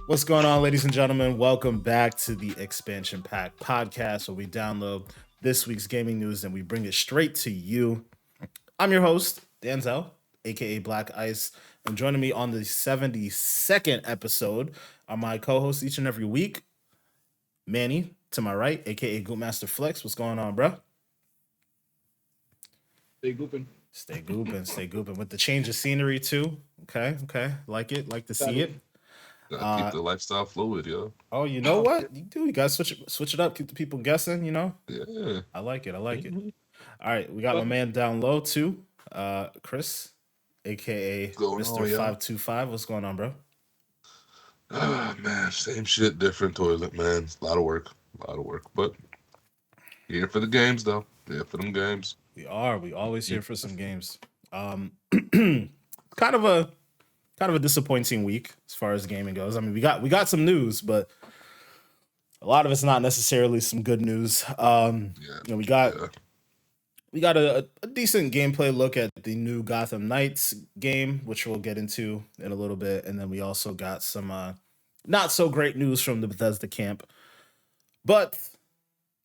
What's going on, ladies and gentlemen? Welcome back to the Expansion Pack podcast, where we download this week's gaming news and we bring it straight to you. I'm your host, Danzel, aka Black Ice, and joining me on the 72nd episode are my co-hosts each and every week, Manny to my right, aka Goopmaster Flex. What's going on, bro? Stay gooping. Stay gooping with the change of scenery too. Okay, like to see it. Gotta keep the lifestyle fluid, yo. Oh, you know what? You do. You gotta switch it up. Keep the people guessing. Yeah. I like it. Mhm. All right, we got my man down low too, Chris, aka Going Mister on, yo? 525. What's going on, bro? Ah, man, same shit, different toilet, man. A lot of work. But here for the games, though. Here for them games. We are. We always here for some games. Kind of a disappointing week as far as gaming goes. I mean, we got some news, but a lot of it's not necessarily some good news. Yeah. We got Yeah. we got a decent gameplay look at the new Gotham Knights game, which we'll get into in a little bit, and then we also got some not so great news from the Bethesda camp. But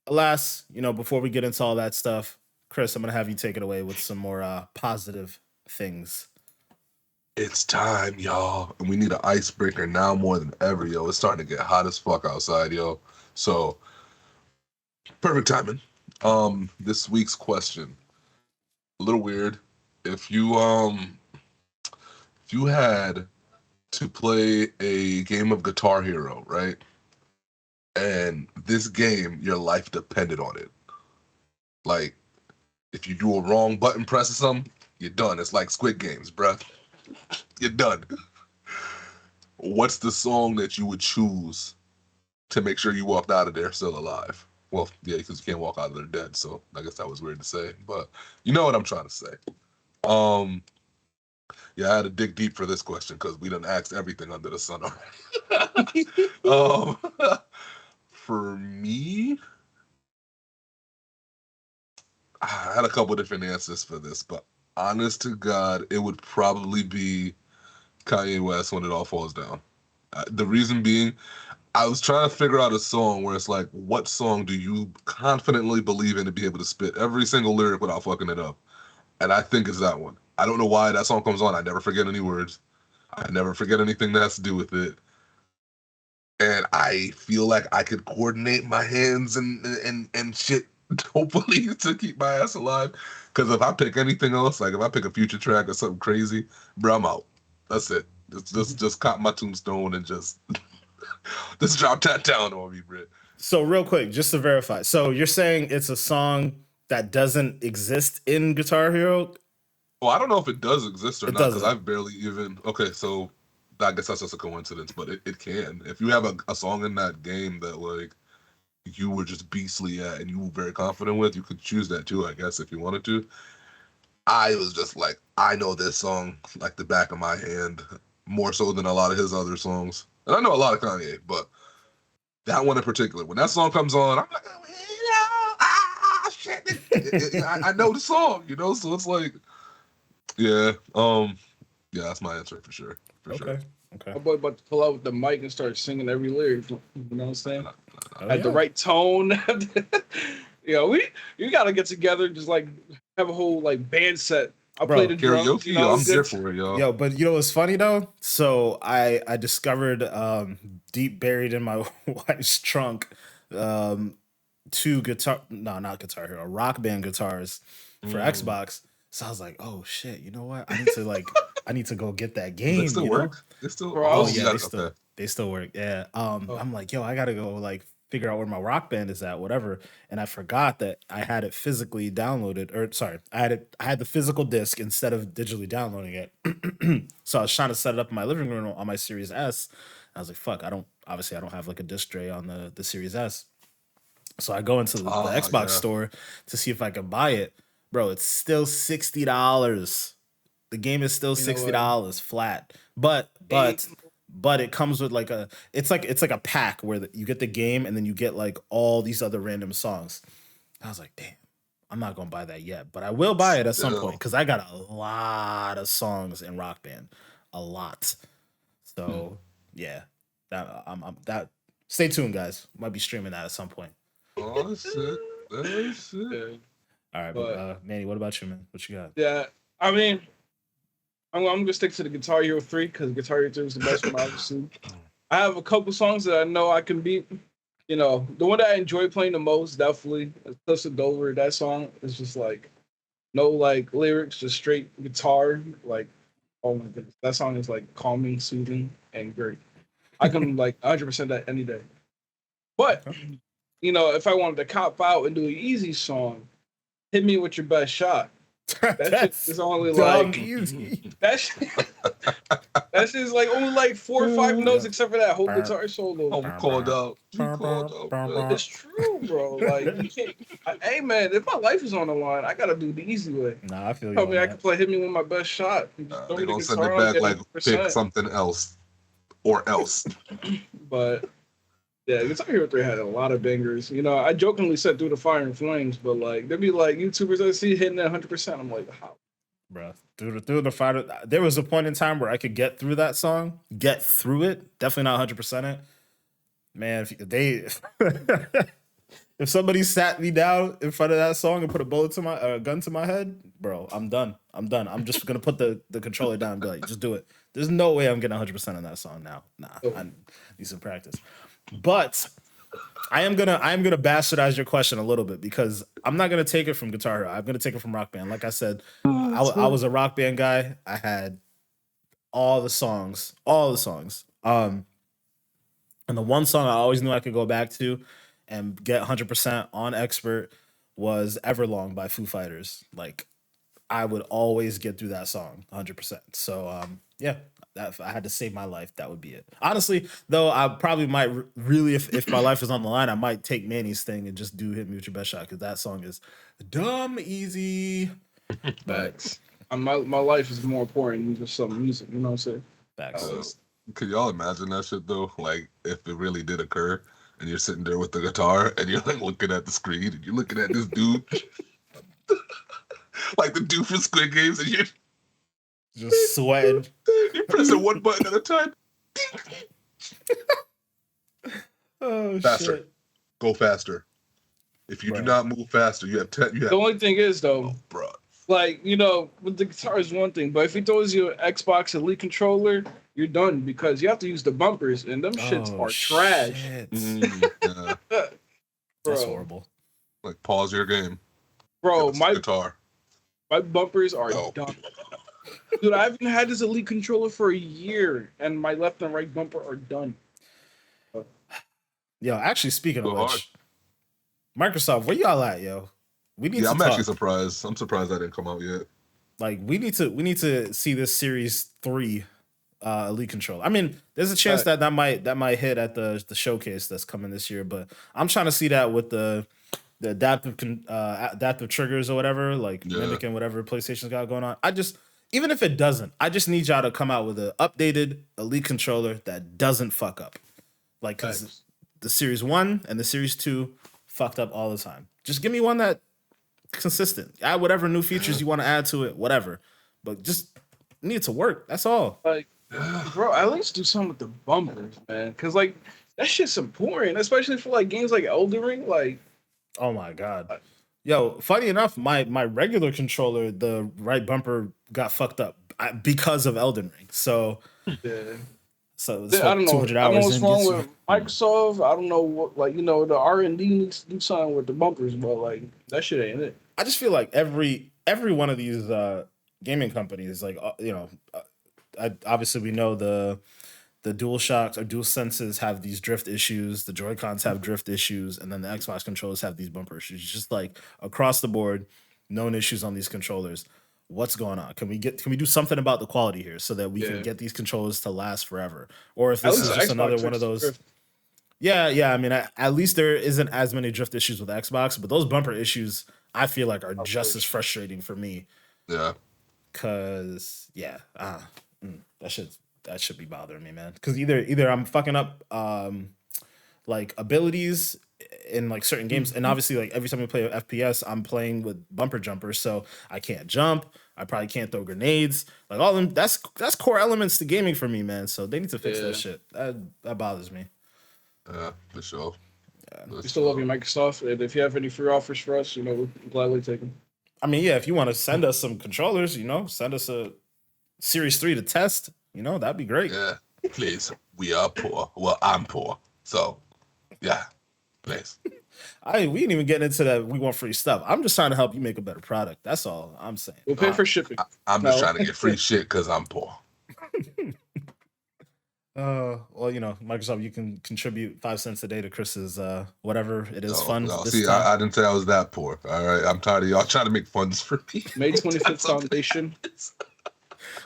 alas, before we get into all that stuff, Chris, I'm gonna have you take it away with some more positive things. It's time, y'all. And we need an icebreaker now more than ever, yo. It's starting to get hot as fuck outside, yo. So, perfect timing. This week's question. A little weird. If you had to play a game of Guitar Hero, right? And this game, your life depended on it. Like, if you do a wrong button press or something, you're done. It's like Squid Games, bruh. You're done. What's the song that you would choose to make sure you walked out of there still alive? Well, yeah, because you can't walk out of there dead, so I guess that was weird to say. But you know what I'm trying to say. Yeah, I had to dig deep for this question because we done asked everything under the sun already. For me, I had a couple different answers for this, but honest to God, it would probably be Kanye West When It All Falls Down. The reason being, I was trying to figure out a song where it's like, what song do you confidently believe in to be able to spit every single lyric without fucking it up? And I think it's that one. I don't know why that song comes on. I never forget any words. I never forget anything that has to do with it. And I feel like I could coordinate my hands and shit, hopefully, to keep my ass alive. Because if I pick anything else, like if I pick a future track or something crazy, bro, I'm out. That's it. Just cop my tombstone and just drop that down on me, bro. So real quick, just to verify, so you're saying it's a song that doesn't exist in Guitar Hero? Well, I don't know if it does exist or It not, because doesn't. I've barely even... Okay, so I guess that's just a coincidence, but it can. If you have a song in that game that, like, you were just beastly at and you were very confident with, you could choose that too, I guess, if you wanted to. I was just like, I know this song like the back of my hand, more so than a lot of his other songs. And I know a lot of Kanye, but that one in particular, when that song comes on, I'm like, shit. I know the song, so it's like, yeah, that's my answer for sure. Okay. My boy about to pull out with the mic and start singing every lyric. You know what I'm saying? At the yeah. right tone. You gotta get together, just like have a whole like band set. I'll Bro, play the drums. Karaoke, I'm there for it, y'all. Yo, but you know what's funny though? So I discovered deep buried in my wife's trunk two not Guitar Hero, Rock Band guitars for Xbox. So I was like, oh shit, you know what? I need to go get that Does game. it still work? It's still... Bro, Oh you yeah, okay. they still work. Yeah. I'm like, yo, I gotta go like figure out where my Rock Band is at, whatever. And I forgot that I had it physically downloaded, or sorry, I had the physical disc instead of digitally downloading it. So I was trying to set it up in my living room on my Series S. I was like, fuck, I don't have like a disc tray on the Series S. So I go into the Xbox store to see if I can buy it. Bro, it's still $60. The game is still $60 flat. But it comes with like it's like a pack where you get the game and then you get like all these other random songs. I was like, damn, I'm not gonna buy that yet, but I will buy it at some point because I got a lot of songs in Rock Band, a lot. So yeah, That stay tuned, guys. Might be streaming that at some point. Oh shit. Oh shit. Yeah. All right, But but Manny, what about you, man? What you got? yeah, I mean, I'm gonna stick to the Guitar Hero 3 because Guitar Hero 3 is the best one, obviously. I have a couple songs that I know I can beat. You know, the one that I enjoy playing the most, definitely, is Cliffs of Dover. That song is just like no like lyrics, just straight guitar. Like, oh my goodness, that song is like calming, soothing, and great. I can like 100% that any day. But Okay. you know, if I wanted to cop out and do an easy song, hit me with your best shot. That shit That's is only dumb like easy. that. That shit's like only like 4 or 5 notes, except for that whole guitar solo. I'm called out. You called out, bro. It's true, bro. Like you can't. Hey man, if my life is on the line, I gotta do the easy way. Nah, I feel you. Tell On me I that. can play. Hit me with my best shot. Just throw They me the gonna send guitar it on, back get like pick 100%. something else or else. But yeah, Guitar Hero 3 had a lot of bangers. You know, I jokingly said through the fire and flames, but like there'd be like YouTubers I see hitting that 100%. I'm like, how? Bro, through the fighter, there was a point in time where I could get through that song, get through it. Definitely not 100% it. Man, if they if somebody sat me down in front of that song and put a bullet to my gun to my head, bro, I'm done. I'm done. I'm just gonna put the controller down and be like, just do it. There's no way I'm getting 100% on that song now. Nah, I need some practice. But I am gonna bastardize your question a little bit because I'm not gonna take it from Guitar Hero. I'm gonna take it from Rock Band. Like I said, I was a Rock Band guy. I had all the songs, all the songs. And the one song I always knew I could go back to and get 100% on expert was Everlong by Foo Fighters. Like I would always get through that song 100%. So yeah, that if I had to save my life, that would be it. Honestly, though, I probably might really, if my life was on the line, I might take Manny's thing and just do Hit Me With Your Best Shot because that song is dumb easy. Facts. My life is more important than just some music. You know what I'm saying? Facts. Could y'all imagine that shit though? Like if it really did occur and you're sitting there with the guitar and you're like looking at the screen and you're looking at this dude like the dude from Squid Games and you're Just sweating. you're pressing one button at a time. Oh Faster. shit. Go faster. If you do not move faster, you have 10. You have. The only thing is though, bro. like you know, with the guitar is one thing, but if he throws you an Xbox Elite controller, you're done because you have to use the bumpers, and them shits are trash. Yeah. That's horrible. Like pause your game. Bro, my guitar. My bumpers are done. Dude, I haven't had this Elite controller for a year, and my left and right bumper are done. Yo, actually, speaking of which, Microsoft, where y'all at, yo? We need to I'm talk. actually surprised. I'm surprised that didn't come out yet. Like, we need to see this Series 3 Elite controller. I mean, there's a chance that might hit at the showcase that's coming this year, but I'm trying to see that with the adaptive triggers or whatever, like mimicking whatever PlayStation's got going on. Even if it doesn't, I just need y'all to come out with an updated Elite controller that doesn't fuck up. Like, because the Series 1 and the Series 2 fucked up all the time. Just give me one that consistent. Add whatever new features you want to add to it, whatever. But just need it to work. That's all. Like, bro, at least do something with the bumpers, man. Because, like, that shit's important, especially for, like, games like Elden Ring. Like, oh, my God. Yo, funny enough, my regular controller, the right bumper got fucked up because of Elden Ring. So, so it's I don't know. 200 I don't know hours what's wrong with Microsoft. I don't know what, like, you know, the R&D needs to do something with the bumpers, but like that shit ain't it. I just feel like every one of these gaming companies, like obviously we know the DualShocks or DualSenses have these drift issues, the Joy-Cons have drift issues, and then the Xbox controllers have these bumper issues. Just like across the board, known issues on these controllers. What's going on? Can we do something about the quality here so that we can get these controllers to last forever? Or if this is just another one of those. Drift. Yeah. I mean, at least there isn't as many drift issues with Xbox, but those bumper issues I feel like are just as frustrating for me. Yeah. Cause that should be bothering me, man. Cause either I'm fucking up like abilities in like certain games. And obviously, like every time we play FPS, I'm playing with bumper jumpers, so I can't jump. I probably can't throw grenades. Like all them, that's core elements to gaming for me, man. So they need to fix that shit. That bothers me. Yeah, for sure. We still love you, Microsoft. And if you have any free offers for us, we'll gladly take them. I mean, yeah, if you want to send us some controllers, send us a Series 3 to test, that'd be great. Yeah, please. We are poor. Well, I'm poor. So, yeah, please. We ain't even getting into that. We want free stuff. I'm just trying to help you make a better product. That's all I'm saying. We'll pay for shipping. I'm just trying to get free shit because I'm poor. Well, Microsoft, you can contribute 5 cents a day to Chris's whatever it is fund. No, see, I didn't say I was that poor. All right, I'm tired of y'all trying to make funds for me. May 25th Foundation.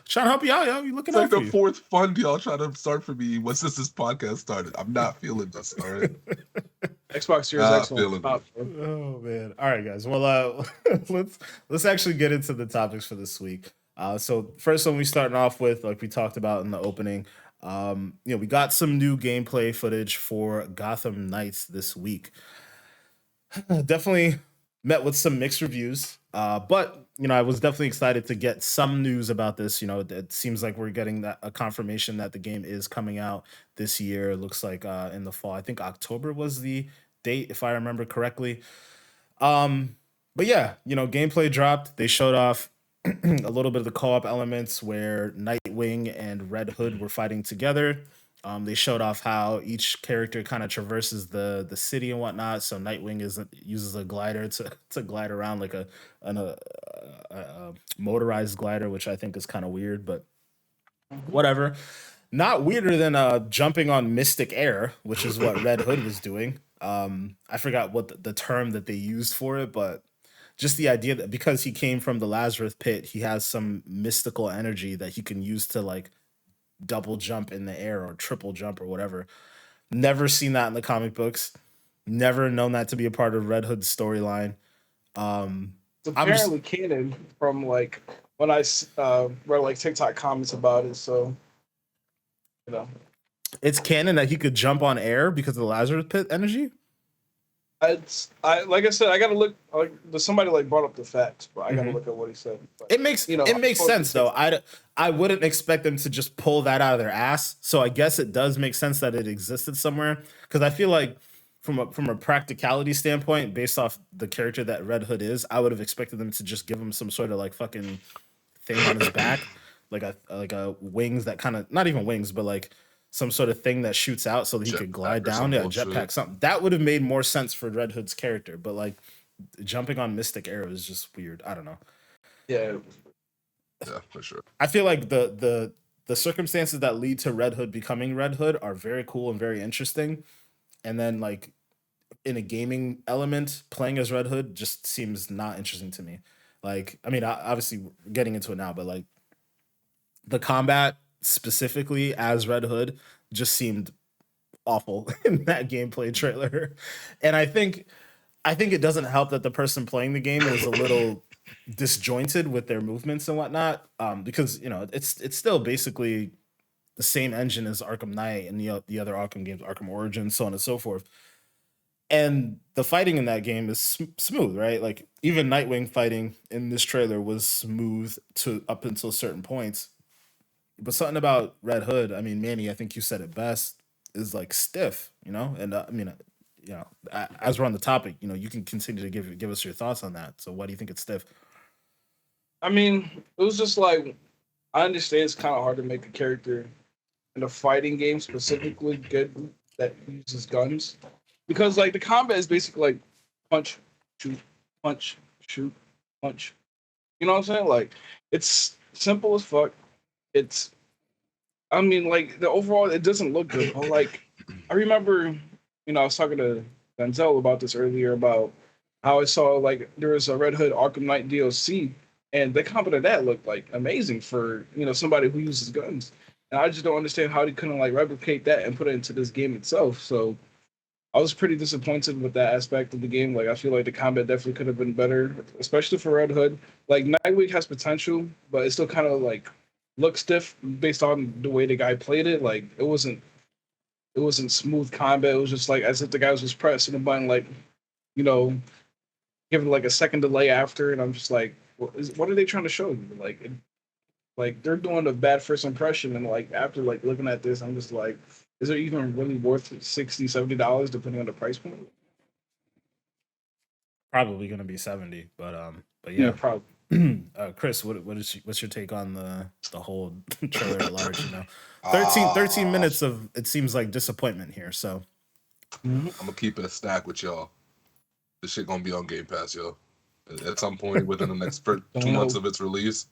Trying to help you out, yo. You looking it's out like for the fourth fund y'all trying to start for me once this podcast started. I'm not feeling this. All right. Xbox Series X. Oh man. All right, guys. Well, let's actually get into the topics for this week. So first one we starting off with, like we talked about in the opening, we got some new gameplay footage for Gotham Knights this week. Definitely met with some mixed reviews, but I was definitely excited to get some news about this. It seems like we're getting a confirmation that the game is coming out this year. It looks like in the fall. I think October was the date, if I remember correctly. But yeah, gameplay dropped. They showed off a little bit of the co-op elements where Nightwing and Red Hood were fighting together. They showed off how each character kind of traverses the city and whatnot. So Nightwing uses a glider to glide around like a motorized glider, which I think is kind of weird, but whatever. Not weirder than jumping on mystic air, which is what Red Hood was doing. I forgot what the term that they used for it, but just the idea that because he came from the Lazarus pit, he has some mystical energy that he can use to like double jump in the air or triple jump or whatever. Never seen that in the comic books. Never known that to be a part of Red Hood's storyline. It's apparently canon from like when I read like TikTok comments about it. So, it's canon that he could jump on air because of the Lazarus pit energy. Like I said, I gotta look. Like somebody like brought up the facts, but I gotta look at what he said. But, it makes sense though. I wouldn't expect them to just pull that out of their ass. So I guess it does make sense that it existed somewhere, because I feel like from a practicality standpoint, based off the character that Red Hood is, I would have expected them to just give him some sort of like fucking thing on his back, like a wings that kind of, not even wings, but like some sort of thing that shoots out so that he could glide down. Yeah, jetpack, something. That would have made more sense for Red Hood's character, but like jumping on mystic air is just weird. I don't know. Yeah, for sure. I feel like the circumstances that lead to Red Hood becoming Red Hood are very cool and very interesting. And then like in a gaming element, playing as Red Hood just seems not interesting to me. Like, I mean, obviously we're getting into it now, but like the combat specifically as Red Hood just seemed awful in that gameplay trailer. And I think it doesn't help that the person playing the game is a little disjointed with their movements and whatnot, because it's still basically the same engine as Arkham Knight and the other Arkham games, Arkham Origins, so on and so forth. And the fighting in that game is smooth, right? Like even Nightwing fighting in this trailer was smooth to up until certain points. But something about Red Hood, I mean, Manny, I think you said it best, is like stiff, And I mean, as we're on the topic, you can continue to give us your thoughts on that. So why do you think it's stiff? I mean, it was just like, I understand it's kind of hard to make a character in a fighting game specifically good that uses guns, because like the combat is basically like punch, shoot, punch, shoot, punch. You know what I'm saying? Like it's simple as fuck. I mean, like the overall, it doesn't look good. But like, I remember, I was talking to Denzel about this earlier about how I saw like there was a Red Hood Arkham Knight DLC, and the combat of that looked like amazing for somebody who uses guns. And I just don't understand how they couldn't like replicate that and put it into this game itself. So I was pretty disappointed with that aspect of the game. Like I feel like the combat definitely could have been better, especially for Red Hood. Like Nightwing has potential, but it still kind of like looks stiff based on the way the guy played it. Like it wasn't it wasn't smooth combat. It was just like as if the guy was just pressing a button, like you know, giving like a second delay after, and I'm just like, what are they trying to show you? Like they're doing a bad first impression, and like after like looking at this, I'm just like, is it even really worth $60-$70 depending on the price point? Probably gonna be 70, but Yeah, yeah. probably. Chris, what's your take on the whole trailer at large? 13 Ah, minutes of it seems like disappointment here. So Mm-hmm. I'm gonna keep it a stack with y'all. This shit gonna be on Game Pass, yo. At some point within the next Don't 2 months know. of its release,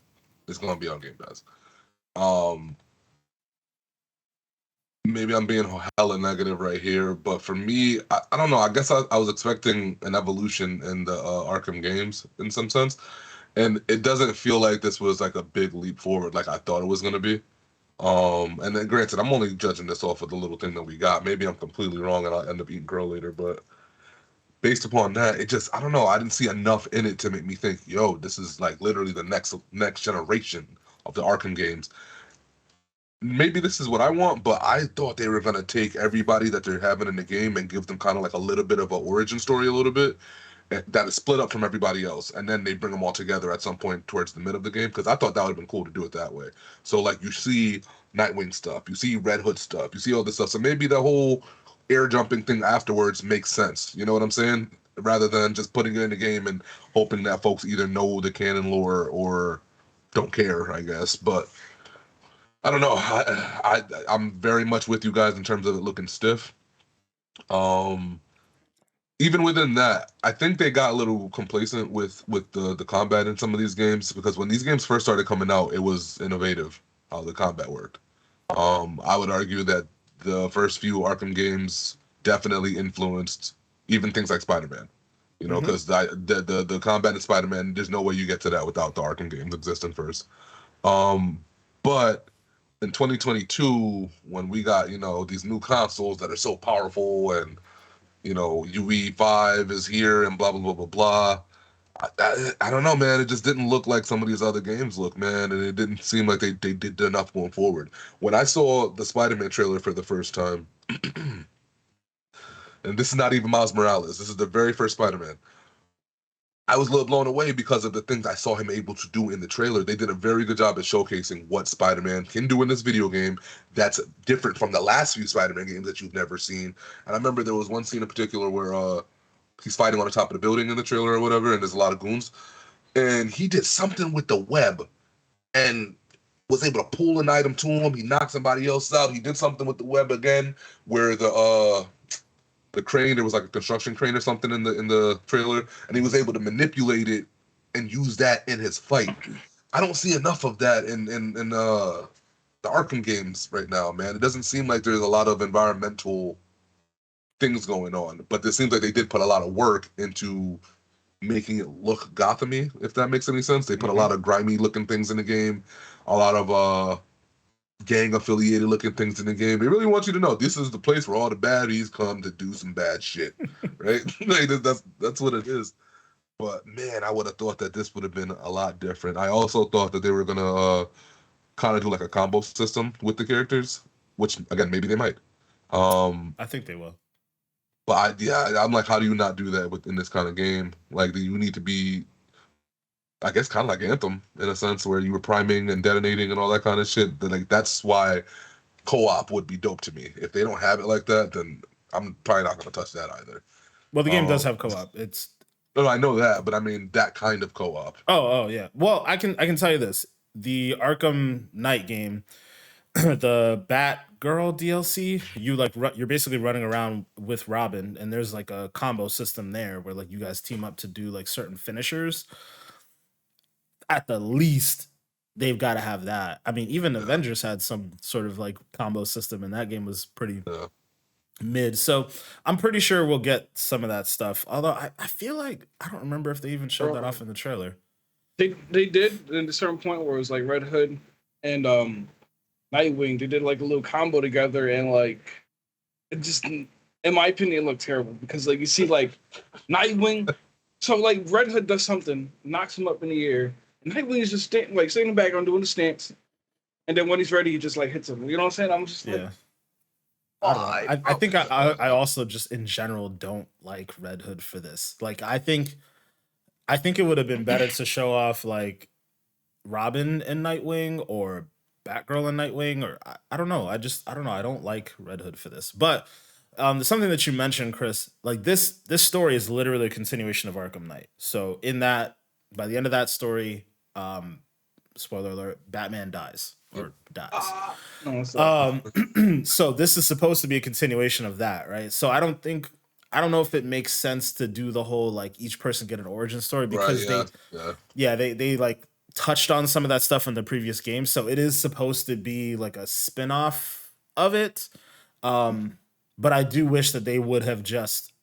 it's gonna be on Game Pass. Um, Maybe I'm being hella negative right here, but for me, I don't know. I guess I was expecting an evolution in the Arkham games in some sense, and it doesn't feel like this was like a big leap forward like I thought it was gonna be. And then granted, I'm only judging this off of the little thing that we got. Maybe I'm completely wrong and I'll end up eating crow later, but based upon that, it just I don't know. I didn't see enough in it to make me think, yo, this is like literally the next generation of the Arkham games. Maybe this is what I want, but I thought they were gonna take everybody that they're having in the game and give them kind of like a little bit of an origin story, a little bit that is split up from everybody else, and then they bring them all together at some point towards the mid of the game. Because I thought that would have been cool to do it that way. So like you see Nightwing stuff, you see Red Hood stuff, you see all this stuff. So maybe the whole air jumping thing afterwards makes sense. You know what I'm saying? Rather than just putting it in the game and hoping that folks either know the canon lore or don't care, I guess. But I don't know. I'm very much with you guys in terms of it looking stiff. Um, Even within that, I think they got a little complacent with the combat in some of these games because when these games first started coming out, it was innovative how the combat worked. I would argue that the first few Arkham games definitely influenced even things like Spider-Man. You know, hmm because the combat in Spider-Man, there's no way you get to that without the Arkham games existing first. Um, but in 2022, when we got these new consoles that are so powerful and UE5 is here and blah blah blah blah blah. I don't know, man. It just didn't look like some of these other games look, man, and it didn't seem like they did enough going forward. When I saw the Spider-Man trailer for the first time, and this is not even Miles Morales, this is the very first Spider-Man. I was a little blown away because of the things I saw him able to do in the trailer. They did a very good job at showcasing what Spider-Man can do in this video game that's different from the last few Spider-Man games that you've never seen. And I remember there was one scene in particular where he's fighting on the top of the building in the trailer or whatever, and there's a lot of goons. And he did something with the web and was able to pull an item to him. He knocked somebody else out. He did something with the web again, where the crane, there was like a construction crane or something in the trailer, and he was able to manipulate it and use that in his fight. I don't see enough of that in the Arkham games right now, man. It doesn't seem like there's a lot of environmental things going on, but it seems like they did put a lot of work into making it look Gothamy, if that makes any sense. They put a hmm lot of grimy looking things in the game, a lot of gang affiliated looking things in the game. They really want you to know this is the place where all the baddies come to do some bad shit, right? Like that's what it is. But man, I would have thought that this would have been a lot different. I also thought that they were gonna kind of do like a combo system with the characters, which again maybe they might. Um, I think they will. but I'm like, how do you not do that within this kind of game? Like, you need to be, I guess, kind of like Anthem in a sense, where you were priming and detonating and all that kind of shit. Like, that's why co-op would be dope to me. If they don't have it like that, then I'm probably not gonna touch that either. Well, the game does Um, have co-op. It's no, I know that, but I mean that kind of co-op. oh yeah. Well, I can tell you this: the Arkham Knight game, the Batgirl DLC, you're basically running around with Robin, and there's like a combo system there where like you guys team up to do like certain finishers. At the least, they've got to have that. I mean, even Yeah, Avengers had some sort of like combo system, and that game was pretty yeah. mid. So I'm pretty sure we'll get some of that stuff. Although I feel like I don't remember if they even showed that Bro, off in the trailer. they did in a certain point where it was like Red Hood and Nightwing. They did like a little combo together, and like it just, in my opinion, it looked terrible because like you see like Nightwing. So like Red Hood does something, knocks him up in the air, and Nightwing is just standing back on doing the stance, and then when he's ready, he just like hits him. You know what I'm saying? I'm just like, Yeah. I don't know. Why, I bro? think I also just in general don't like Red Hood for this. Like I think it would have been better to show off like Robin and Nightwing or Batgirl and Nightwing or I don't know. I don't know. I don't like Red Hood for this. But something that you mentioned, Chris, like this story is literally a continuation of Arkham Knight. So in that, by the end of that story, spoiler alert, Batman dies or dies. No, sorry. So this is supposed to be a continuation of that, right? So I don't know if it makes sense to do the whole like each person get an origin story Right, because they like touched on some of that stuff in the previous game. So it is supposed to be like a spin-off of it. But I do wish that they would have just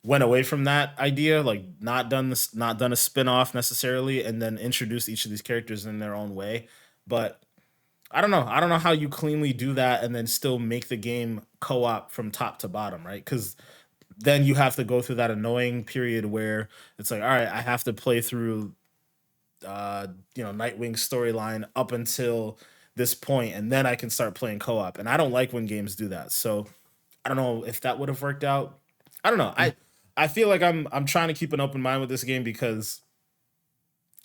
went away from that idea, like not done a spin-off necessarily, and then introduced each of these characters in their own way. But I don't know. I don't know how you cleanly do that and then still make the game co-op from top to bottom, right? Because then you have to go through that annoying period where it's like, all right, I have to play through Nightwing's storyline up until this point, and then I can start playing co-op. And I don't like when games do that. So I don't know if that would have worked out. I don't know. I feel like I'm trying to keep an open mind with this game because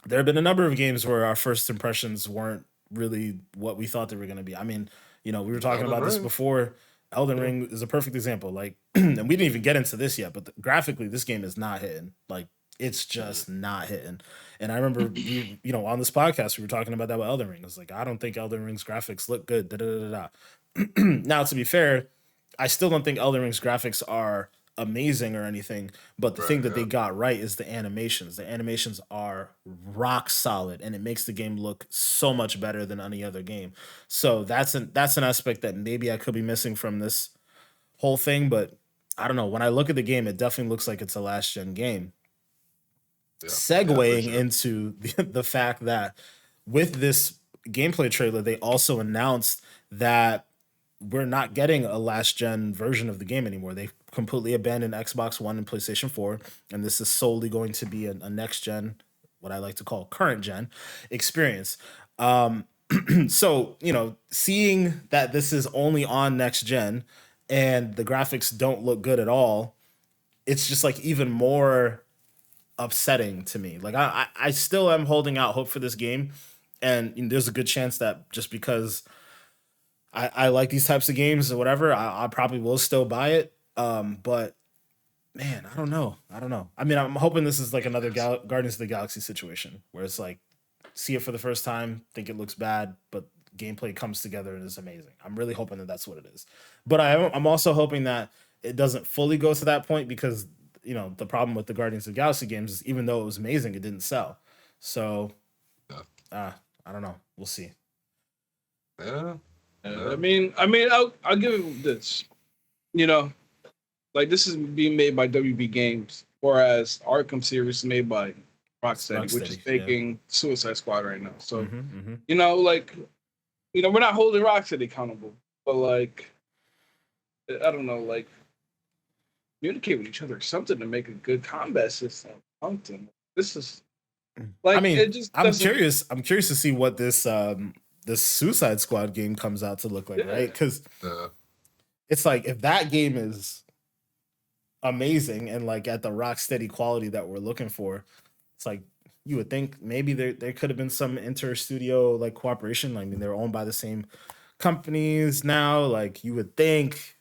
there have been a number of games where our first impressions weren't really what we thought they were going to be. I mean, we were talking about this before. Elden Ring is a perfect example. Like, and we didn't even get into this yet, but graphically, this game is not hitting. Like, it's just not hitting. And I remember, on this podcast, we were talking about that with Elden Ring. It's like, I don't think Elden Ring's graphics look good. Da, da, da, da. Now, to be fair, I still don't think Elden Ring's graphics are amazing or anything, but the thing that they got right is the animations. The animations are rock solid, and it makes the game look so much better than any other game. So that's an aspect that maybe I could be missing from this whole thing, but I don't know. When I look at the game, it definitely looks like it's a last gen game. Yeah, segueing into the fact that with this gameplay trailer, they also announced that we're not getting a last gen version of the game anymore. They completely abandoned Xbox One and PlayStation 4, and this is solely going to be a next gen, what I like to call current gen experience. So, seeing that this is only on next gen and the graphics don't look good at all, it's just like even more upsetting to me. Like I still am holding out hope for this game, and there's a good chance that just because I like these types of games or whatever, I probably will still buy it. But man, I don't know. I mean, I'm hoping this is like another Guardians of the Galaxy situation where it's like, see it for the first time, think it looks bad, but gameplay comes together and is amazing. I'm really hoping that that's what it is. But I'm also hoping that it doesn't fully go to that point because, the problem with the Guardians of the Galaxy games is even though it was amazing, it didn't sell. So, I don't know. We'll see. Yeah. I mean, I'll give it this. Like this is being made by WB Games, whereas Arkham series is made by Rocksteady, which is making Suicide Squad right now. So, we're not holding Rocksteady accountable, but like, I don't know, like, communicate with each other or something to make a good combat system. Something. This is like, I mean, it just I'm curious to see what this this Suicide Squad game comes out to look like, right? Because it's like if that game is amazing and like at the rock steady quality that we're looking for, it's like you would think maybe there could have been some inter-studio like cooperation. I mean, they're owned by the same companies now. Like you would think.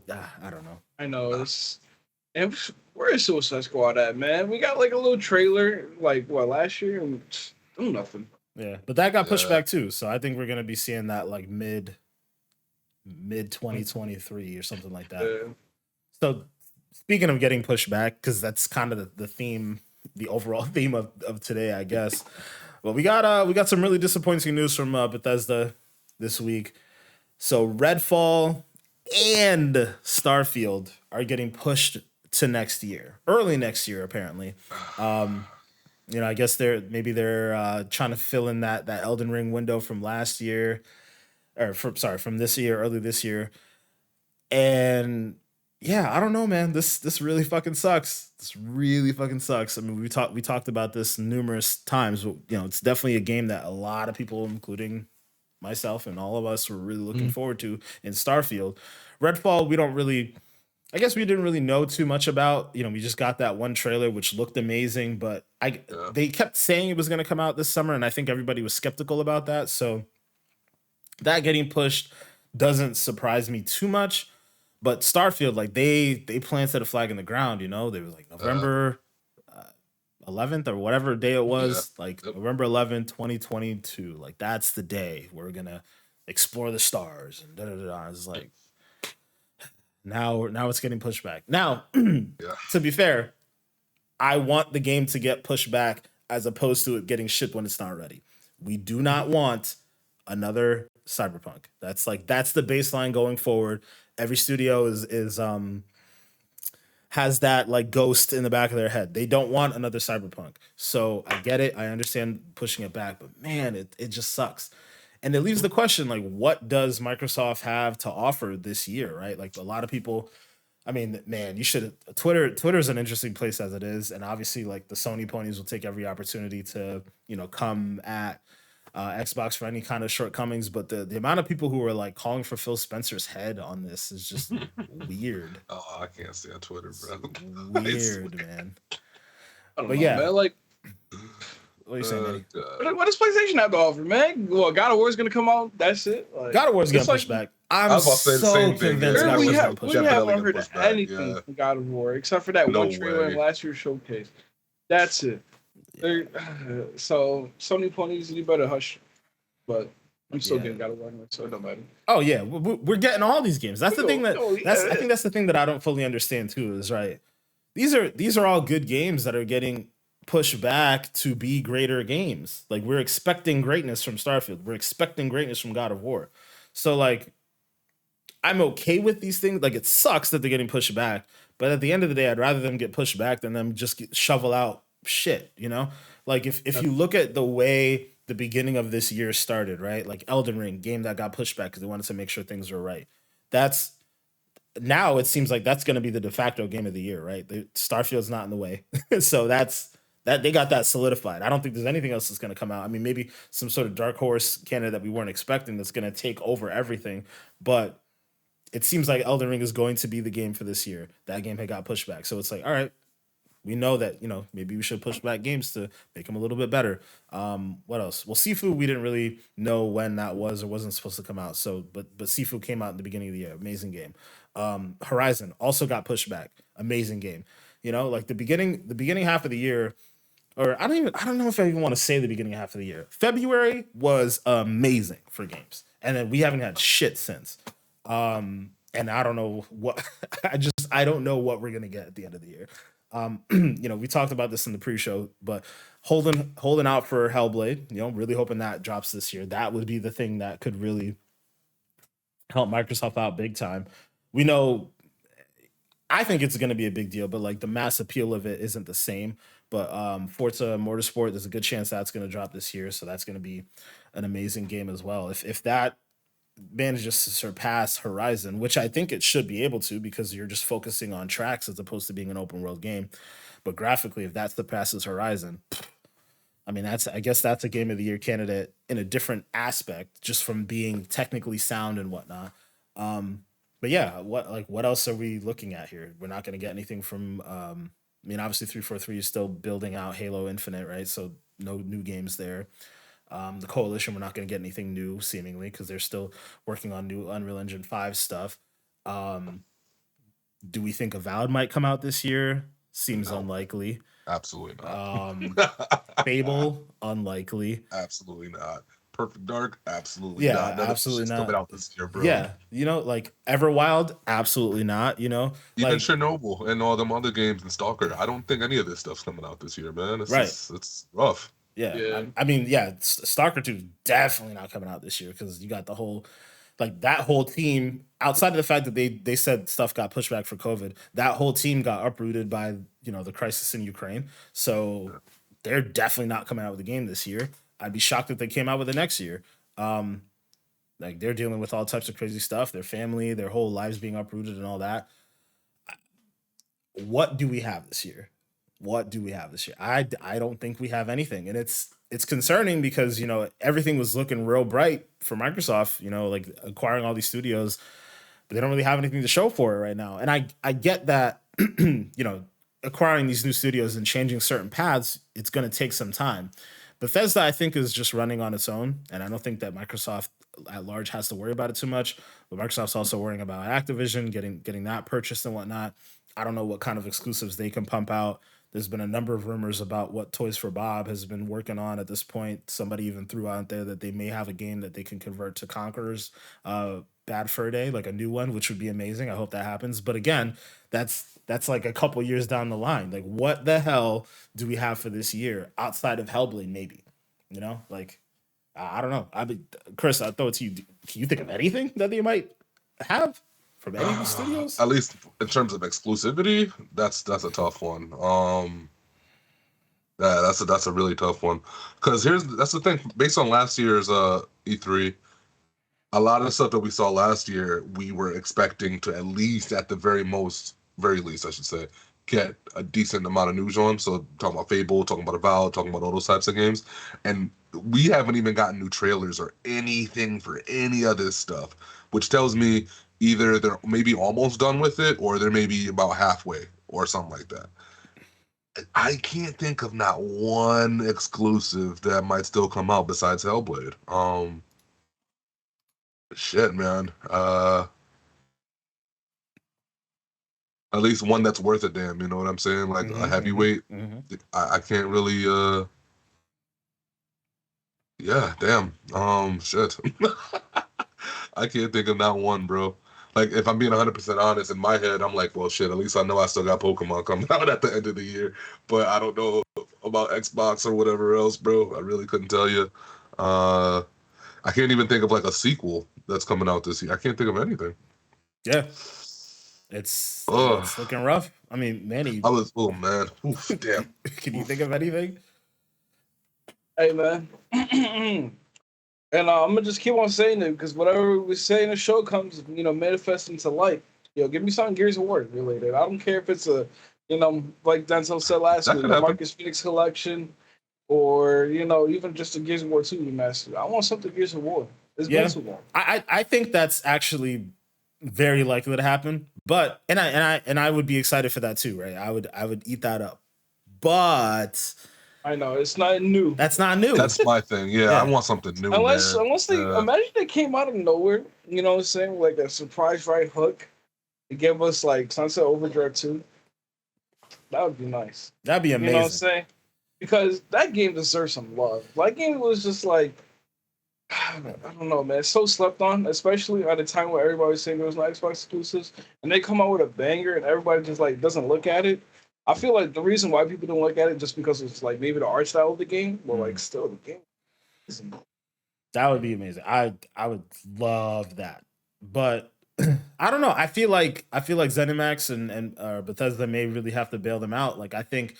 I don't know. I know it's. And where is Suicide Squad at, man? We got like a little trailer, like what last year, and nothing. Yeah, but that got pushed back too. So I think we're gonna be seeing that like mid 2023 or something like that. Yeah. So speaking of getting pushed back, because that's kind of the theme, the overall theme of today, I guess. Well, we got some really disappointing news from Bethesda this week. So Redfall and Starfield are getting pushed to next year, early next year, apparently. I guess they're trying to fill in that Elden Ring window from last year, from this year, early this year. And yeah, I don't know, man. This really fucking sucks. This really fucking sucks. I mean, we talked about this numerous times. It's definitely a game that a lot of people, including myself and all of us were really looking forward to in Starfield. Redfall, we don't really, I guess we didn't really know too much about. You know, we just got that one trailer which looked amazing, but they kept saying it was going to come out this summer, and I think everybody was skeptical about that. So that getting pushed doesn't surprise me too much. But Starfield, like they planted a flag in the ground. You know, they were like November 11th or whatever day it was, like November 11th, 2022. Like that's the day we're gonna explore the stars and da da da. It's like now it's getting pushed back. Now, to be fair, I want the game to get pushed back as opposed to it getting shipped when it's not ready. We do not want another Cyberpunk. That's the baseline going forward. Every studio has that like ghost in the back of their head. They don't want another Cyberpunk. So I get it. I understand pushing it back, but man, it just sucks. And it leaves the question, like, what does Microsoft have to offer this year, right? Like a lot of people, I mean, man, you should Twitter's an interesting place as it is. And obviously like the Sony ponies will take every opportunity to, you know, come at Xbox for any kind of shortcomings, but the amount of people who are like calling for Phil Spencer's head on this is just weird. Oh, I can't stay on Twitter, bro. Weird, man. I don't But know, yeah, man. Like, what are you saying, Manny? what does PlayStation have to offer, man? Well, God of War is gonna come out. That's it. Like, God of War is gonna it's push like- back. I'm was about to say the so same thing, convinced yeah. God of we War is gonna have push we back. Definitely haven't gonna heard push back, anything yeah. from God of War except for that No one trailer in way. last year's showcase. That's it. They're- So Sony ponies, you better hush. But I'm still Yeah. getting God of War anyway, so it don't matter. Oh yeah, we're getting all these games. That's the thing that Oh, yeah. I think that's the thing that I don't fully understand too. Is right. These are all good games that are getting pushed back to be greater games. Like we're expecting greatness from Starfield. We're expecting greatness from God of War. So like I'm okay with these things. Like it sucks that they're getting pushed back, but at the end of the day, I'd rather them get pushed back than them just shovel out shit. You know, like if you look at the way the beginning of this year started, right? Like Elden Ring, game that got pushed back because they wanted to make sure things were right. That's now it seems like that's going to be the de facto game of the year, right? Starfield's not in the way, so that's that they got that solidified. I don't think there's anything else that's going to come out. I mean, maybe some sort of dark horse candidate that we weren't expecting that's going to take over everything, but it seems like Elden Ring is going to be the game for this year. That game had got pushed back, so it's like, all right, we know that, you know, maybe we should push back games to make them a little bit better. What else? Well, Sifu, we didn't really know when that was or wasn't supposed to come out. So, but Sifu came out in the beginning of the year. Amazing game. Horizon also got pushed back. Amazing game. You know, like the beginning half of the year, or I don't know if I even want to say the beginning half of the year. February was amazing for games, and then we haven't had shit since. And I don't know what I don't know what we're gonna get at the end of the year. You know, we talked about this in the pre-show, but holding out for Hellblade, you know, really hoping that drops this year. That would be the thing that could really help Microsoft out big time. We know, I think it's going to be a big deal, but like the mass appeal of it isn't the same. But Forza Motorsport, there's a good chance that's going to drop this year, so that's going to be an amazing game as well. If that manages to surpass Horizon, which I think it should be able to because you're just focusing on tracks as opposed to being an open world game. But graphically, if that surpasses Horizon, I mean, I guess that's a game of the year candidate in a different aspect, just from being technically sound and whatnot. But yeah, what else are we looking at here? We're not going to get anything from. I mean, obviously, 343 is still building out Halo Infinite, right? So no new games there. The Coalition, we're not going to get anything new, seemingly, because they're still working on new Unreal Engine 5 stuff. Do we think Avowed might come out this year? Seems unlikely. Absolutely not. Fable, unlikely. Absolutely not. Perfect Dark, absolutely Yeah, not. None of absolutely this shit's not. coming out this year, bro. Yeah, you know, like Everwild, absolutely not. You know, Even like Chernobyl and all them other games and Stalker, I don't think any of this stuff's coming out this year, man. It's Right. it's rough. yeah. I mean, yeah, Stalker 2 is definitely not coming out this year because you got the whole, like that whole team. Outside of the fact that they said stuff got pushed back for COVID, that whole team got uprooted by, you know, the crisis in Ukraine. So they're definitely not coming out with a game this year. I'd be shocked if they came out with it next year. Like they're dealing with all types of crazy stuff, their family, their whole lives being uprooted and all that. What do we have this year? What do we have this year? I don't think we have anything. And it's it's concerning because, you know, everything was looking real bright for Microsoft, you know, like acquiring all these studios, but they don't really have anything to show for it right now. And I get that, you know, acquiring these new studios and changing certain paths, it's going to take some time. Bethesda, I think, is just running on its own, and I don't think that Microsoft at large has to worry about it too much. But Microsoft's also worrying about Activision getting that purchased and whatnot. I don't know what kind of exclusives they can pump out. There's been a number of rumors about what Toys for Bob has been working on at this point. Somebody even threw out there that they may have a game that they can convert to Conqueror's Bad Fur Day, like a new one, which would be amazing. I hope that happens. But again, that's like a couple years down the line. Like, what the hell do we have for this year outside of Hellblade? Maybe, you know, like I don't know. Chris, I throw it to you. Can you think of anything that they might have from any of these studios? At least in terms of exclusivity, that's a tough one. Yeah, that's a really tough one. Because that's the thing. Based on last year's E3, a lot of the stuff that we saw last year, we were expecting to at least, at the very least, I should say, get a decent amount of news on. So talking about Fable, talking about Avowed, talking about all those types of games, and we haven't even gotten new trailers or anything for any of this stuff, which tells me either they're maybe almost done with it or they're maybe about halfway or something like that. I can't think of not one exclusive that might still come out besides Hellblade. Shit, man. At least one that's worth a damn, you know what I'm saying? Like a heavyweight. I can't really yeah, damn. Shit. I can't think of not one, bro. Like, if I'm being 100% honest, in my head, I'm like, well, shit, at least I know I still got Pokemon coming out at the end of the year. But I don't know about Xbox or whatever else, bro. I really couldn't tell you. I can't even think of, like, a sequel that's coming out this year. I can't think of anything. Yeah. It's looking rough. I mean, Manny. Oh, man. Oof, damn. Can you think of anything? Hey, man. And I'm gonna just keep on saying it because whatever we say in the show comes, you know, manifest into life. Yo, give me something Gears of War related. I don't care if it's a, you know, like Denzel said last week, the Marcus Phoenix collection, or you know, even just a Gears of War 2 remaster. I want something Gears of War. It's been too long. I think that's actually very likely to happen. But and I would be excited for that too, right? I would eat that up. But I know it's not new. That's not new. That's my thing. Yeah, I want something new. Unless they imagine they came out of nowhere, you know what I'm saying? Like a surprise right hook. They gave us like Sunset Overdrive 2. That would be nice. That'd be amazing. You know what I'm saying? Because that game deserves some love. That game was just like, I don't know, man. It's so slept on, especially at a time where everybody was saying there was no Xbox exclusives, and they come out with a banger and everybody just like doesn't look at it. I feel like the reason why people don't look at it just because it's like maybe the art style of the game, but like still the game. That would be amazing. I would love that. But I don't know. I feel like ZeniMax and Bethesda may really have to bail them out. Like, I think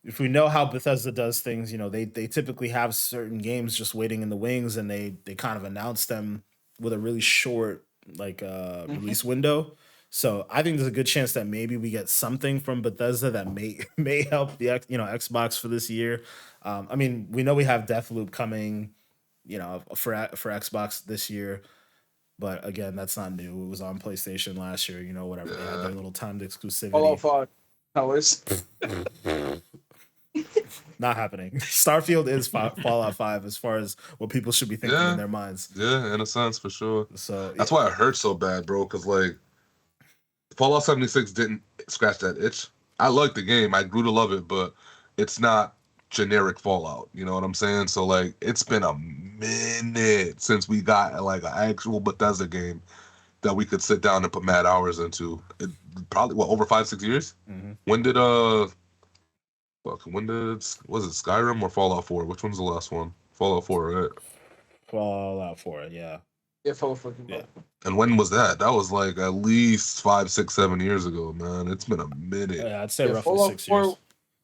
if we know how Bethesda does things, you know, they typically have certain games just waiting in the wings, and they kind of announce them with a really short release window. So I think there's a good chance that maybe we get something from Bethesda that may help the Xbox for this year. I mean, we know we have Deathloop coming, you know, for Xbox this year, but again, that's not new. It was on PlayStation last year. You know, whatever, they had their little timed exclusivity. Fallout 5. How is? Not happening. Starfield is Fallout 5 as far as what people should be thinking in their minds. Yeah, in a sense, for sure. So that's why it hurts so bad, bro. Because like, Fallout 76 didn't scratch that itch. I like the game. I grew to love it, but it's not generic Fallout. You know what I'm saying? So like, it's been a minute since we got like an actual Bethesda game that we could sit down and put mad hours into. It probably over 5-6 years. Mm-hmm. When did was it Skyrim or Fallout 4? Which one's the last one? Fallout 4, right? Fallout 4, yeah. Yeah, Fallout 4. Yeah. And when was that? That was like at least 5, 6, 7 years ago, man. It's been a minute. Yeah, I'd say roughly Fallout 6 years.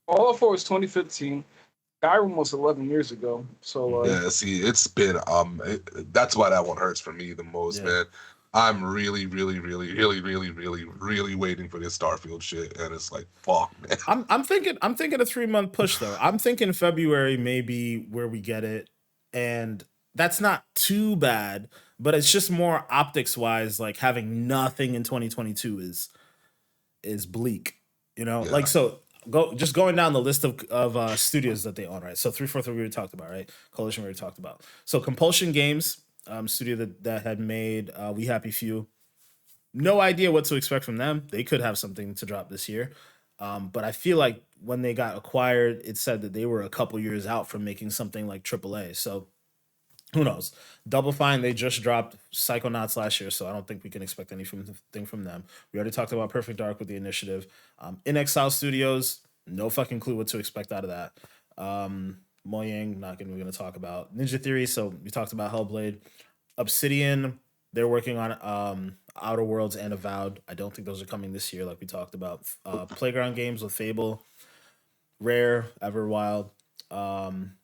Fallout 4 was 2015. Skyrim was 11 years ago. So yeah, see, it's been that's why that one hurts for me the most, man. I'm really, really, really, really, really, really, really waiting for this Starfield shit, and it's like, fuck, man. I'm thinking a 3-month push though. I'm thinking February maybe where we get it, and that's not too bad. But it's just more optics wise, like having nothing in 2022 is bleak. You know, like Yeah. so going down the list of studios that they own, right? So 343 we already talked about, right? Coalition we already talked about. So Compulsion Games, studio that had made We Happy Few. No idea what to expect from them. They could have something to drop this year. But I feel like when they got acquired, it said that they were a couple years out from making something like AAA. So who knows? Double Fine, they just dropped Psychonauts last year, so I don't think we can expect anything from them. We already talked about Perfect Dark with the initiative. In Exile Studios, no fucking clue what to expect out of that. Mojang, we're gonna talk about Ninja Theory. So we talked about Hellblade. Obsidian, they're working on Outer Worlds and Avowed. I don't think those are coming this year, like we talked about. Playground Games with Fable, Rare, Everwild.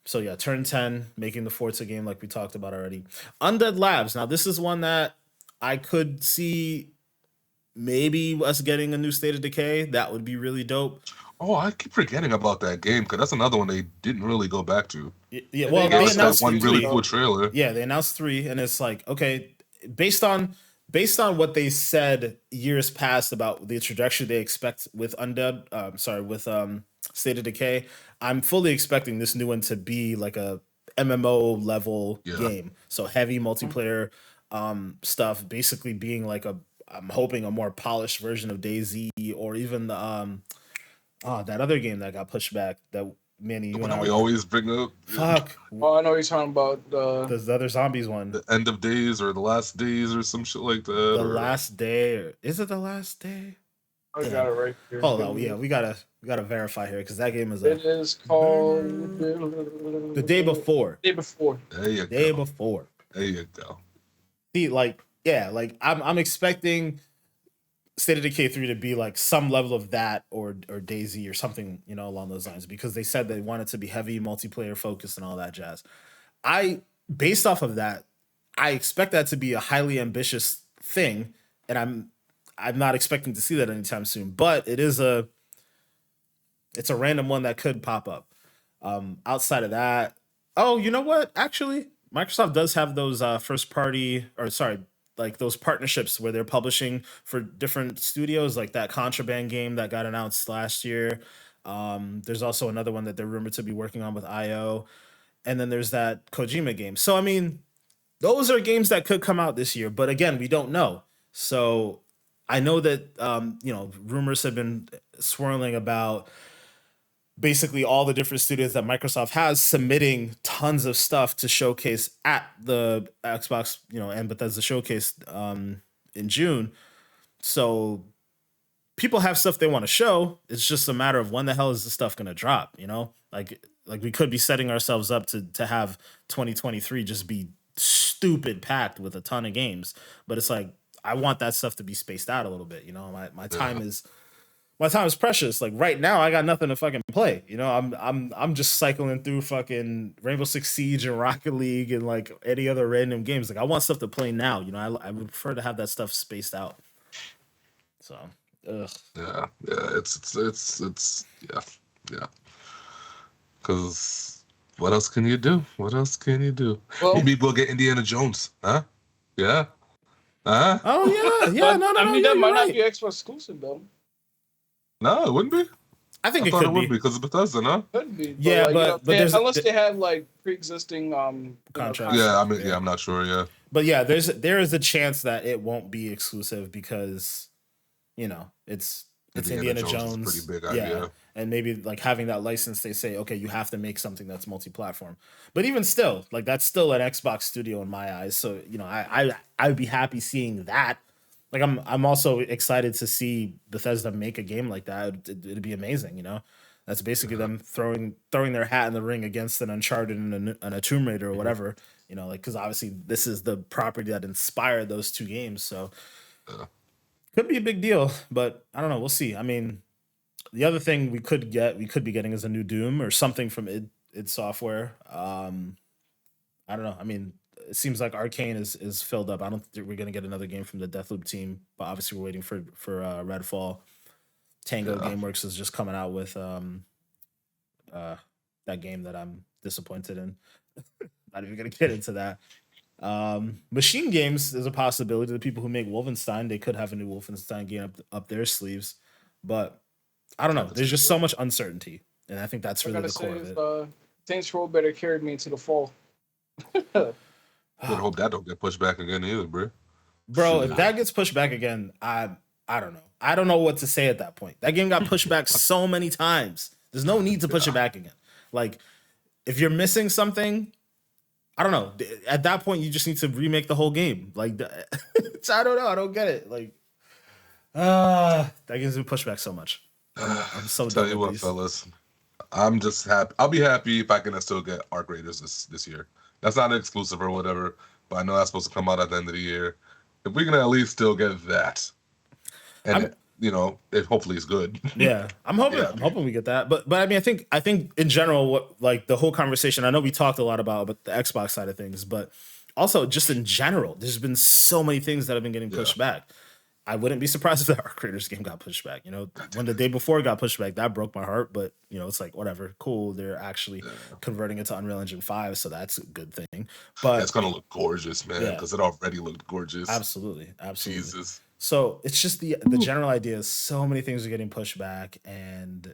So yeah, Turn 10, making the Forza game like we talked about already. Undead Labs. Now this is one that I could see maybe us getting a new State of Decay. That would be really dope. Oh, I keep forgetting about that game because that's another one they didn't really go back to. Yeah, well, They they announced that announced one really 3. cool trailer. Yeah, they announced 3, and it's like, okay, based on what they said years past about the trajectory they expect with State of Decay, I'm fully expecting this new one to be like a MMO level game. So heavy multiplayer stuff, basically being like I'm hoping a more polished version of DayZ, or even the that other game that got pushed back that Manny, you and I We always bring up. Fuck. Oh, I know you're talking about the other zombies one. The End of Days or the Last Days or some shit like that. The Last Day, or is it the Last Day? I got it right here. Hold on, yeah, we gotta verify here because that game is. It is called The Day Before. Day Before. There you Day go. Before. There you go. See, like, yeah, like I'm expecting State of Decay 3 to be like some level of that, or DayZ or something, you know, along those lines, because they said they want it to be heavy multiplayer focused and all that jazz. Based off of that, I expect that to be a highly ambitious thing, and I'm not expecting to see that anytime soon. But it's a random one that could pop up. Outside of that, oh, you know what? Actually, Microsoft does have those those partnerships where they're publishing for different studios, like that Contraband game that got announced last year. There's also another one that they're rumored to be working on with IO. And then there's that Kojima game. So, I mean, those are games that could come out this year. But again, we don't know. So I know that, rumors have been swirling about basically all the different studios that Microsoft has submitting tons of stuff to showcase at the Xbox, and Bethesda showcase in June. So people have stuff they want to show. It's just a matter of when the hell is the stuff going to drop, Like we could be setting ourselves up to have 2023 just be stupid packed with a ton of games. But it's like, I want that stuff to be spaced out a little bit. My time is precious. Like right now, I got nothing to fucking play. I'm just cycling through fucking Rainbow Six Siege and Rocket League and like any other random games. Like I want stuff to play now. I would prefer to have that stuff spaced out. So, yeah, it's yeah. Because what else can you do? Well, maybe we'll get Indiana Jones, huh? Yeah. Huh? Oh yeah. No. I mean, that might not be Xbox exclusive though. No, it wouldn't be. I think it thought could be because of Bethesda, no? Could be. Yeah, but unless they have like pre-existing contracts. Yeah, I'm not sure. Yeah. But yeah, there is a chance that it won't be exclusive because, it's Indiana Jones. Is a pretty big idea. And maybe like having that license, they say, okay, you have to make something that's multi-platform. But even still, like that's still an Xbox studio in my eyes. So I'd be happy seeing that. Like I'm also excited to see Bethesda make a game like that. It'd be amazing. That's basically them throwing their hat in the ring against an Uncharted and a Tomb Raider or whatever. Because obviously this is the property that inspired those two games. So could be a big deal, but I don't know. We'll see. I mean, the other thing we could be getting is a new Doom or something from id Software. I don't know. I mean, it seems like Arcane is filled up. I don't think we're gonna get another game from the Deathloop team, but obviously we're waiting for Redfall. Tango Yeah. GameWorks is just coming out with uh that game that I'm disappointed in. Not even gonna get into that. Machine Games is a possibility. The people who make Wolfenstein, they could have a new Wolfenstein game up their sleeves, but I don't know. There's just so much uncertainty, and I think that's I really gotta the core say of is it. Saints Row better carry me into the fall. Better hope that don't get pushed back again either, bro. Bro, if Shit. that gets pushed back again, I don't know. I don't know what to say at that point. That game got pushed back so many times. There's no need to push it back again. Like, if you're missing something, I don't know. At that point, you just need to remake the whole game. Like, I don't know. I don't get it. Like, that game's been pushed back so much. I'm so Tell done you with what, these. fellas. I'm just happy. I'll be happy if I can still get Arc Raiders this year. That's not an exclusive or whatever, but I know that's supposed to come out at the end of the year. If we can at least still get that, and I'm- it hopefully is good. Yeah, I'm hoping. Yeah. I'm hoping we get that. But I mean, I think in general, what like the whole conversation. I know we talked a lot about the Xbox side of things, but also just in general, there's been so many things that have been getting pushed back. I wouldn't be surprised if the Arc Raiders game got pushed back. When the day before it got pushed back, that broke my heart. But it's like whatever, cool. They're actually converting it to Unreal Engine 5, so that's a good thing. But It's gonna look gorgeous, man, Yeah. because it already looked gorgeous. absolutely. Jesus. So it's just the general idea is so many things are getting pushed back, and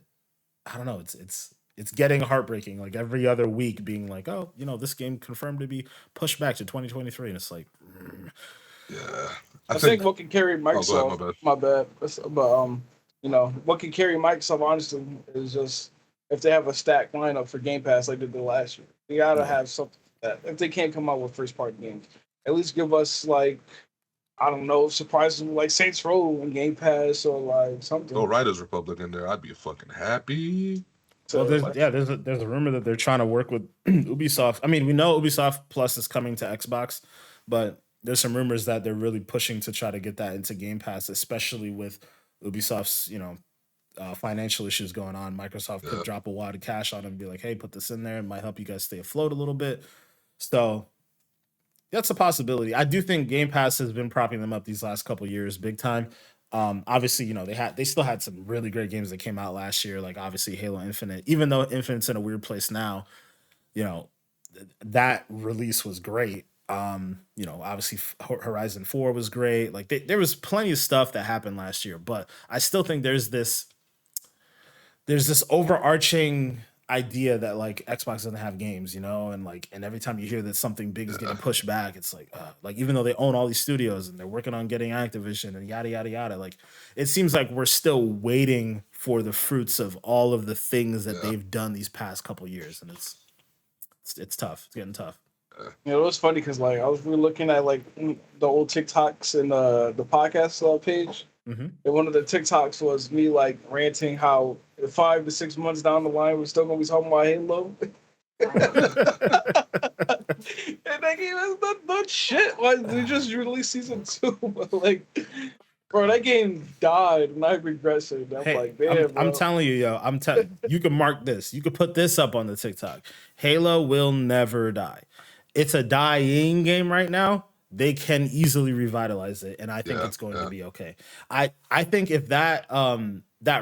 I don't know. It's getting heartbreaking. Like every other week, being like, oh, this game confirmed to be pushed back to 2023, and it's like, Yeah. I think what can carry Oh, go ahead, Microsoft, my bad. my bad, but what can carry Microsoft honestly is just if they have a stacked lineup for Game Pass like they did last year. They gotta have something that if they can't come out with first party games, at least give us like I don't know surprises like Saints Row and Game Pass or like something. Go Riders Republic in there. I'd be fucking happy. So, well, like, there's a rumor that they're trying to work with Ubisoft. I mean, we know Ubisoft Plus is coming to Xbox, but there's some rumors that they're really pushing to try to get that into Game Pass, especially with Ubisoft's financial issues going on. Microsoft could Yeah. drop a wad of cash on them and be like, hey, put this in there. It might help you guys stay afloat a little bit. So that's a possibility. I do think Game Pass has been propping them up these last couple years, big time. Obviously, they still had some really great games that came out last year, like obviously Halo Infinite. Even though Infinite's in a weird place now, that release was great. Obviously Horizon 4 was great. Like there was plenty of stuff that happened last year, but I still think there's this overarching idea that like Xbox doesn't have games, and every time you hear that something big is getting pushed back, it's like even though they own all these studios and they're working on getting Activision and yada yada yada, like it seems like we're still waiting for the fruits of all of the things that they've done these past couple years, and it's tough. It's getting tough. it was funny because like I was really looking at like the old TikToks and the podcast page. Mm-hmm. And one of the TikToks was me like ranting how 5 to 6 months down the line we're still gonna be talking about Halo. And that game has done shit. Like they just released season 2, but like, bro, that game died, and I regret it. I'm Hey, like, damn, I'm telling you, you can mark this. You can put this up on the TikTok. Halo will never die. It's a dying game right now. They can easily revitalize it, and I think it's going to be okay. I think if that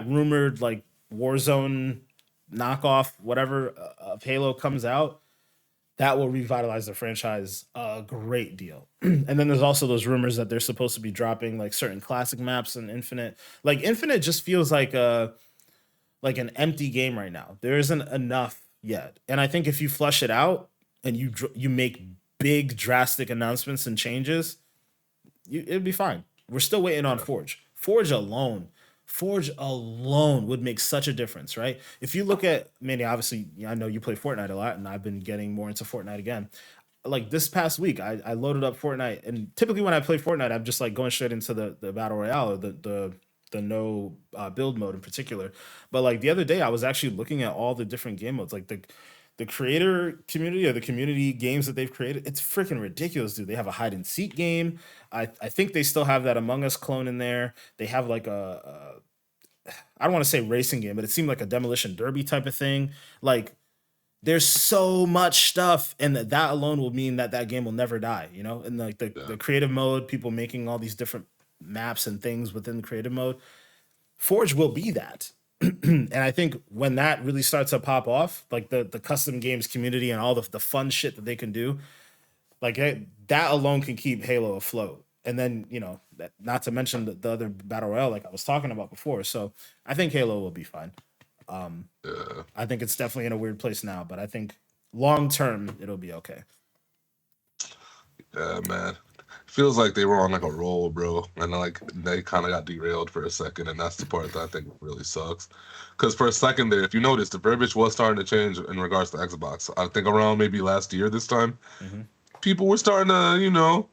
rumored like Warzone knockoff whatever of Halo comes out, that will revitalize the franchise a great deal. And then there's also those rumors that they're supposed to be dropping like certain classic maps in Infinite. Like Infinite just feels like an empty game right now. There isn't enough yet. And I think if you flush it out and you make big drastic announcements and changes, it'd be fine. We're still waiting on Forge. Forge alone would make such a difference, right? If you look at Manny, obviously, I know you play Fortnite a lot, and I've been getting more into Fortnite again. Like this past week, I loaded up Fortnite, and typically when I play Fortnite, I'm just like going straight into the battle royale or the no build mode in particular. But like the other day, I was actually looking at all the different game modes, like the creator community or the community games that they've created. It's freaking ridiculous, dude. They have a hide and seek game. I think they still have that Among Us clone in there. They have like I don't want to say racing game, but it seemed like a demolition derby type of thing. Like there's so much stuff, and that alone will mean that that game will never die, you know? And like the creative mode, people making all these different maps and things within the creative mode, Forge will be that. And I think when that really starts to pop off, like the custom games community and all the fun shit that they can do, like that alone can keep Halo afloat. And then, you know, not to mention the other battle royale like I was talking about before. So I think Halo will be fine. I think it's definitely in a weird place now, but I think long term it'll be okay. Yeah, man. Feels like they were on like a roll, bro, and like they kind of got derailed for a second, and that's the part that I think really sucks. Because for a second there, if you notice, the verbiage was starting to change in regards to Xbox. I think around maybe last year this time, people were starting to, you know,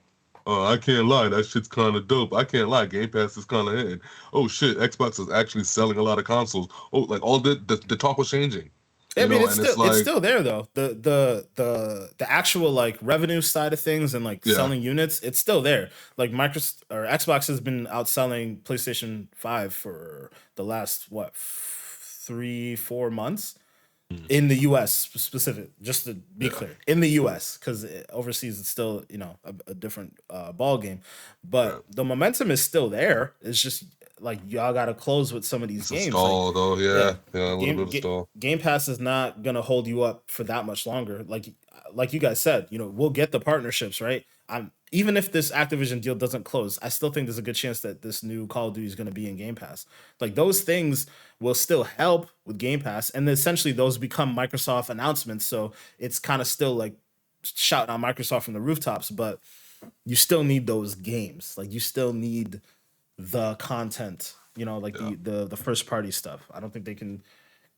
oh, I can't lie, that shit's kind of dope. I can't lie, Game Pass is kind of hitting. Oh shit, Xbox is actually selling a lot of consoles. Oh, like all the talk was changing. I You mean, know, and it's it's like, still there though. The actual like revenue side of things and like yeah, selling units, it's still there. Like Microsoft or Xbox has been outselling PlayStation 5 for the last what 3-4 months in the US specific, just to be clear, in the US, because overseas it's still, you know, a different ball game. But the momentum is still there. It's just like y'all got to close with some of these it's a games. Like, stall though. yeah, Yeah, a little bit of a stall. Game Pass is not gonna hold you up for that much longer. Like you guys said, you know, we'll get the partnerships, right? Even if this Activision deal doesn't close, I still think there's a good chance that this new Call of Duty is gonna be in Game Pass. Like those things will still help with Game Pass, and essentially those become Microsoft announcements. So it's kind of still like shouting out Microsoft from the rooftops, but you still need those games. Like you still need the content, you know, like the first party stuff. I don't think they can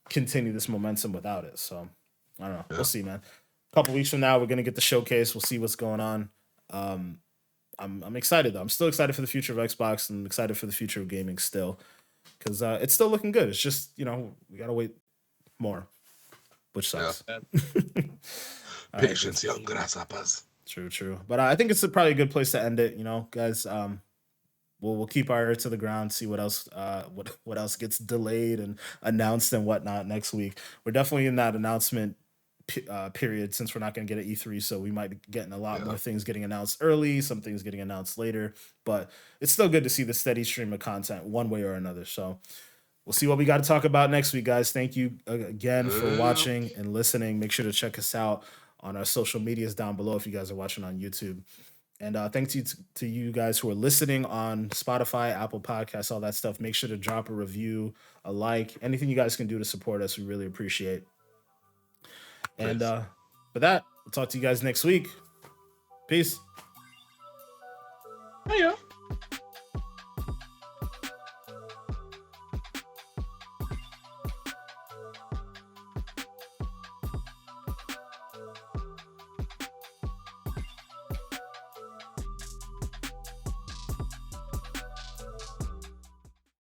continue this momentum without it. So I don't know. We'll see, man. A couple weeks from now, we're gonna get the showcase. We'll see what's going on. I'm excited though. I'm still excited for the future of Xbox and excited for the future of gaming still, because it's still looking good. It's just, you know, we gotta wait more, which sucks. Patience, young grasshoppers. True. But I think it's probably a good place to end it. You know, guys. We'll keep our ear to the ground, see what else what else gets delayed and announced and whatnot next week. We're definitely in that announcement period since we're not going to get an E3, so we might be getting a lot more things getting announced early, some things getting announced later, but it's still good to see the steady stream of content one way or another. So we'll see what we got to talk about next week, guys. Thank you again for watching and listening. Make sure to check us out on our social medias down below if you guys are watching on YouTube. And thanks to you guys who are listening on Spotify, Apple Podcasts, all that stuff. Make sure to drop a review, a like, anything you guys can do to support us. We really appreciate. And for that, we'll talk to you guys next week. Peace.